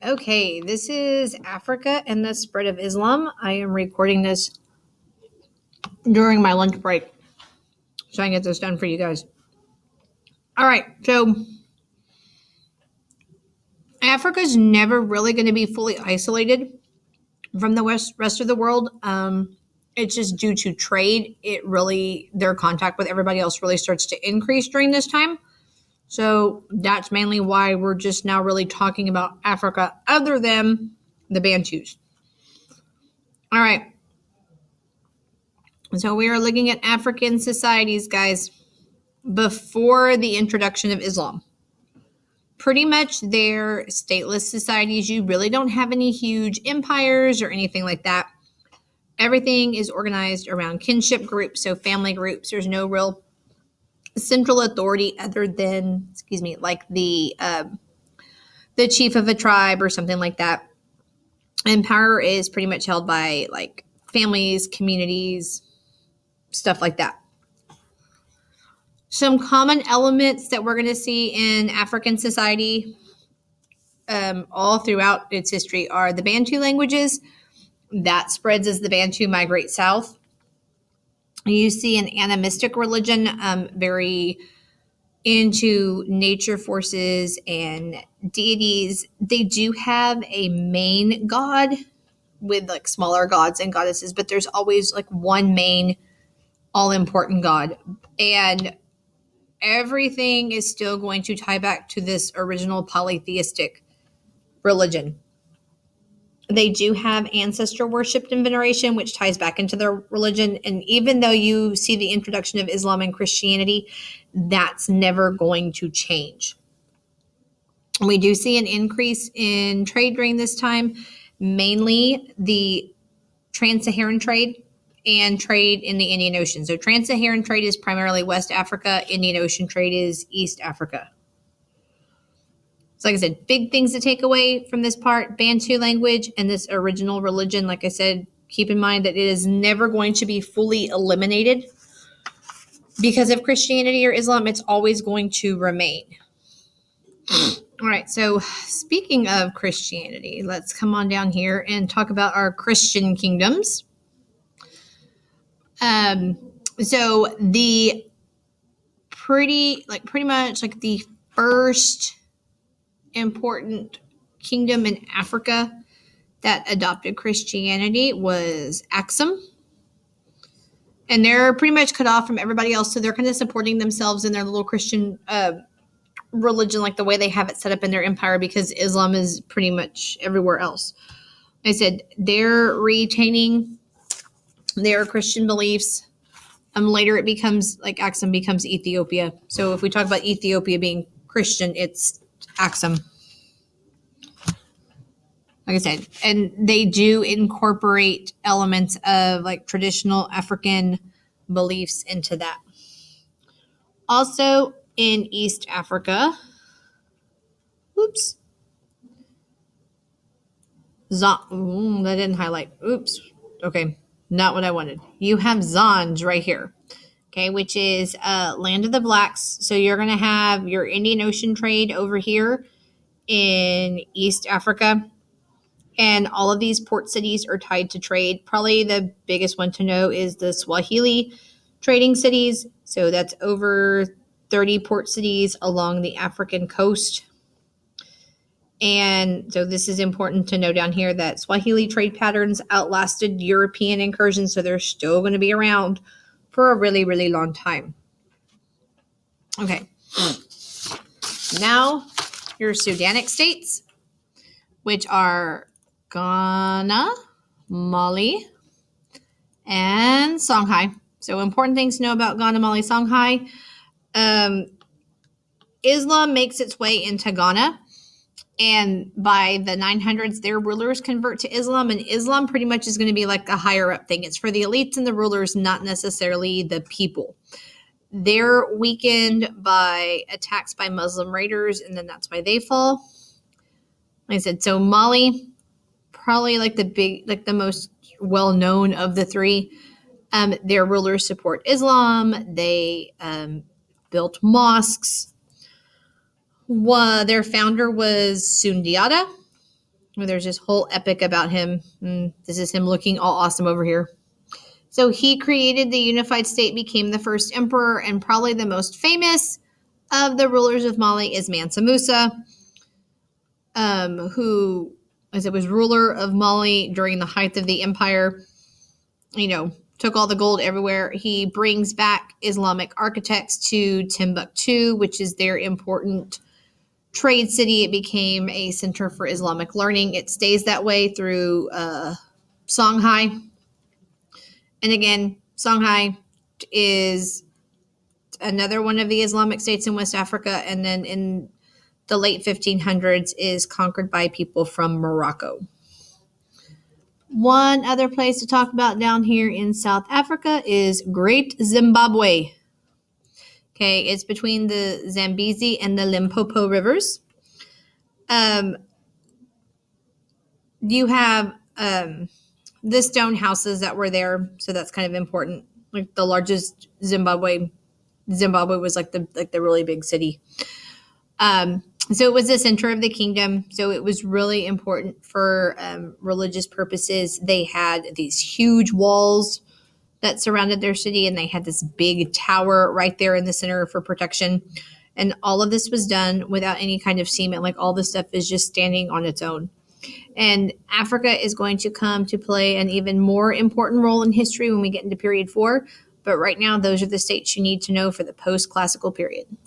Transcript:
Okay, this is Africa and the spread of Islam. I am recording this during my lunch break so I can get this done for you guys. All right, so Africa's never really going to be fully isolated from the rest of the world. It's just due to trade. Their contact with everybody else really starts to increase during this time. So that's mainly why we're just now really talking about Africa other than the Bantus. All right. So we are looking at African societies, guys, before the introduction of Islam. Pretty much they're stateless societies. You really don't have any huge empires or anything like that. Everything is organized around kinship groups, so family groups. There's no real central authority other than, like the chief of a tribe or something like that. And power is pretty much held by like families, communities, stuff like that. Some common elements that we're going to see in African society all throughout its history are the Bantu languages. That spreads as the Bantu migrate south. You see an animistic religion, very into nature forces and deities. They do have a main god with like smaller gods and goddesses, but there's always like one main all important god. And everything is still going to tie back to this original polytheistic religion. They do have ancestor worship and veneration, which ties back into their religion. And even though you see the introduction of Islam and Christianity, that's never going to change. We do see an increase in trade during this time, mainly the trans-Saharan trade and trade in the Indian Ocean. So trans-Saharan trade is primarily West Africa. Indian Ocean trade is East Africa. So like I said, big things to take away from this part, Bantu language and this original religion. Like I said, keep in mind that it is never going to be fully eliminated because of Christianity or Islam. It's always going to remain. All right, so speaking of Christianity, let's come on down here and talk about our Christian kingdoms. So the pretty much like the first important kingdom in Africa that adopted Christianity was Axum. And they're pretty much cut off from everybody else. So they're kind of supporting themselves in their little Christian religion, like the way they have it set up in their empire, because Islam is pretty much everywhere else. I said they're retaining their Christian beliefs. Later it becomes like Axum becomes Ethiopia. So if we talk about Ethiopia being Christian, it's Axum. Like I said, and they do incorporate elements of like traditional African beliefs into that. Also in East Africa, that didn't highlight. Okay, not what I wanted. You have Zans right here, okay, which is land of the blacks. So you're going to have your Indian Ocean trade over here in East Africa. And all of these port cities are tied to trade. Probably the biggest one to know is the Swahili trading cities. So that's over 30 port cities along the African coast. And so this is important to know down here that Swahili trade patterns outlasted European incursions. So they're still going to be around for a really, really long time. Okay. Now your Sudanic states, which are Ghana, Mali, and Songhai. So important things to know about Ghana, Mali, Songhai. Islam makes its way into Ghana, and by the 900s, their rulers convert to Islam, and Islam pretty much is going to be like a higher up thing. It's for the elites and the rulers, not necessarily the people. They're weakened by attacks by Muslim raiders, and then that's why they fall. Like I said, so Mali, probably like the most well-known of the three. Their rulers support Islam. They built mosques. Their founder was Sundiata. where there's this whole epic about him. This is him looking all awesome over here. So he created the unified state, became the first emperor, and probably the most famous of the rulers of Mali is Mansa Musa, who, as it was ruler of Mali during the height of the empire, took all the gold everywhere. He brings back Islamic architects to Timbuktu, which is their important trade city. It became a center for Islamic learning. It stays that way through Songhai. And again, Songhai is another one of the Islamic states in West Africa. And then in the late 1500s is conquered by people from Morocco. One other place to talk about down here in South Africa is Great Zimbabwe. Okay, it's between the Zambezi and the Limpopo rivers. You have the stone houses that were there, so that's kind of important. Like the largest Zimbabwe was like the really big city. So it was the center of the kingdom. So it was really important for religious purposes. They had these huge walls that surrounded their city, and they had this big tower right there in the center for protection. And all of this was done without any kind of cement. Like all this stuff is just standing on its own. And Africa is going to come to play an even more important role in history when we get into period 4. But right now, those are the states you need to know for the post-classical period.